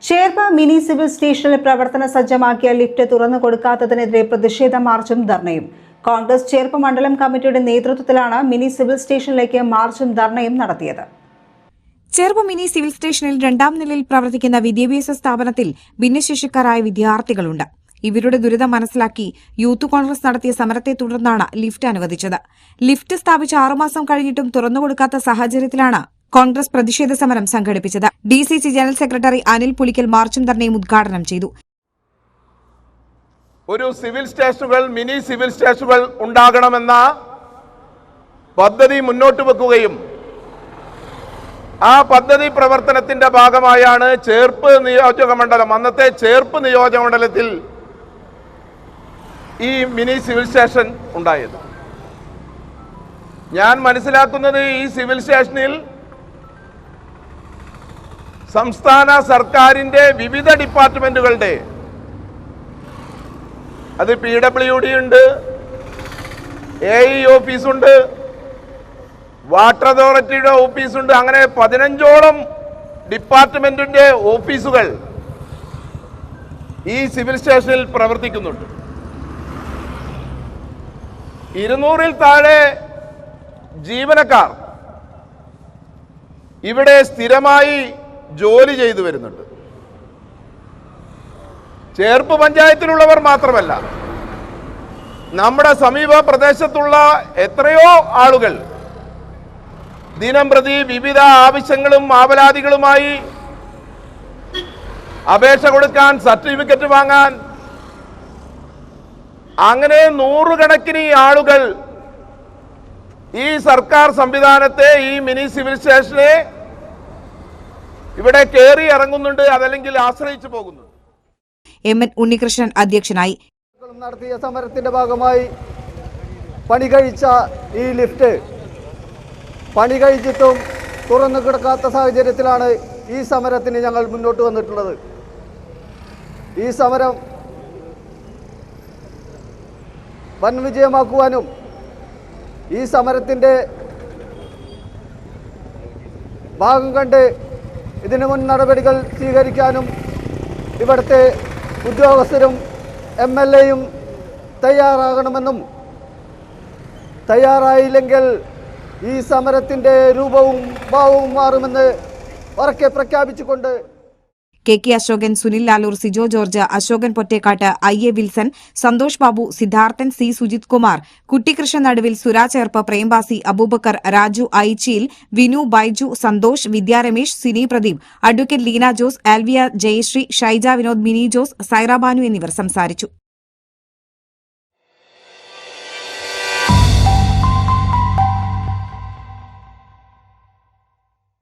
Cherpu mini civil സ്റ്റേഷനിൽ പ്രവർത്തന സജ്ജമാക്കിയ ലിഫ്റ്റ് തുറന്നു കൊടുക്കാത്തതിനെതിരെ പ്രതിഷേധ മാർച്ചും ധർണയും. കോൺഗ്രസ് ചേർപ്പ് മണ്ഡലം കമ്മിറ്റിയുടെ നേതൃത്വത്തിലാണ് മിനി സിവിൽ സ്റ്റേഷനിലേക്ക് മാർച്ചും ധർണയും നടത്തിയത്. ചേർപ്പ് മിനി സിവിൽ സ്റ്റേഷനിൽ രണ്ടാം നിലയിൽ പ്രവർത്തിക്കുന്ന വിദ്യാഭ്യാസ സ്ഥാപനത്തിൽ ഭിന്നശേഷിക്കാരായ വിദ്യാർത്ഥികളുണ്ട്. ഇവരുടെ ദുരിതം മനസ്സിലാക്കി യൂത്ത് കോൺഗ്രസ് നടത്തിയ സമരത്തെ തുടർന്നാണ് ലിഫ്റ്റ് അനുവദിച്ചത്. ലിഫ്റ്റ് സ്ഥാപിച്ച് 6 മാസം കഴിഞ്ഞിട്ടും തുറന്നുകൊടുക്കാത്ത സാഹചര്യത്തിലാണ് കോൺഗ്രസ് പ്രതിഷേധ സമരം സംഘടിപ്പിച്ചത്. DCC general secretary Anil Pulikkal മാർച്ചും ധർണയും ഉദ്ഘാടനം ചെയ്തു. ഒരു സിവിൽ സ്റ്റേഷനുകൾ മിനി സിവിൽ സ്റ്റേഷനുകൾ ഉണ്ടാകണമെന്ന പദ്ധതി മുന്നോട്ട് വെക്കുകയും ആ പദ്ധതി പ്രവർത്തനത്തിന്റെ ഭാഗമായാണ് ചേർപ്പ് നിയോജക മണ്ഡലം, അന്നത്തെ ചേർപ്പ് നിയോജക മണ്ഡലത്തിൽ ഈ മിനി സിവിൽ സ്റ്റേഷൻ ഉണ്ടായത്. ഞാൻ മനസ്സിലാക്കുന്നത് ഈ സിവിൽ സ്റ്റേഷനിൽ സംസ്ഥാന സർക്കാരിൻ്റെ വിവിധ ഡിപ്പാർട്ട്മെന്റുകളുടെ, അത് PWD ഉണ്ട്, AE ഓഫീസുണ്ട്, വാട്ടർ അതോറിറ്റിയുടെ ഓഫീസുണ്ട്, അങ്ങനെ 15ഓളം ഡിപ്പാർട്ട്മെന്റിന്റെ ഓഫീസുകൾ ഈ സിവിൽ സ്റ്റേഷനിൽ പ്രവർത്തിക്കുന്നുണ്ട്. 200-ൽ താഴെ ജീവനക്കാർ ഇവിടെ സ്ഥിരമായി ജോലി ചെയ്തു വരുന്നുണ്ട്. ചേർപ്പ് പഞ്ചായത്തിലുള്ളവർ മാത്രമല്ല, നമ്മുടെ സമീപ പ്രദേശത്തുള്ള എത്രയോ ആളുകൾ ദിനംപ്രതി വിവിധ ആവശ്യങ്ങളും ആവലാതികളുമായി അപേക്ഷ കൊടുക്കാൻ, സർട്ടിഫിക്കറ്റ് വാങ്ങാൻ, അങ്ങനെ നൂറുകണക്കിന് ആളുകൾ ഈ സർക്കാർ സംവിധാനത്തെ, ഈ മിനി സിവിൽ സ്റ്റേഷനെ ഇവിടെ കയറി ഇറങ്ങുന്നുണ്ട്, അതല്ലെങ്കിൽ ആശ്രയിച്ചു പോകുന്നുണ്ട്. MN ഉണ്ണികൃഷ്ണൻ അധ്യക്ഷനായി. നടത്തിയ സമരത്തിന്റെ ഭാഗമായി പണി കഴിച്ച ഈ ലിഫ്റ്റ് പണി കഴിച്ചിട്ടും തുറന്നു കിടക്കാത്ത സാഹചര്യത്തിലാണ് ഈ സമരത്തിന് ഞങ്ങൾ മുന്നോട്ട് വന്നിട്ടുള്ളത്. ഈ സമരം വൻ വിജയമാക്കുവാനും ഈ സമരത്തിൻ്റെ ഭാഗം കണ്ട് ഇതിനു മുൻ നടപടികൾ സ്വീകരിക്കാനും ഇവിടുത്തെ ഉദ്യോഗസ്ഥരും MLAയും തയ്യാറാകണമെന്നും, തയ്യാറായില്ലെങ്കിൽ ഈ സമരത്തിൻ്റെ രൂപവും ഭാവവും മാറുമെന്ന് ഉറക്കെ പ്രഖ്യാപിച്ചുകൊണ്ട് KK Ashokan, Sunil Lalur, Sijo George, Ashokan Pottekkatt, IA Wilson, Santhosh Babu, Siddharthan, C Sujith Kumar, Kuttikrishnan Naduvil, Suraj Cherpu, Prembasi, Aboobacker, Raju Aichiyil, Vinu, Baiju, Santhosh, Vidya Ramesh, Sini Pradeep, advocate Leena Jose, Alvia Jayasree, Shaija Vinod, Mini Jose, Saira Banu എന്നിവർ സംസാരിച്ചു.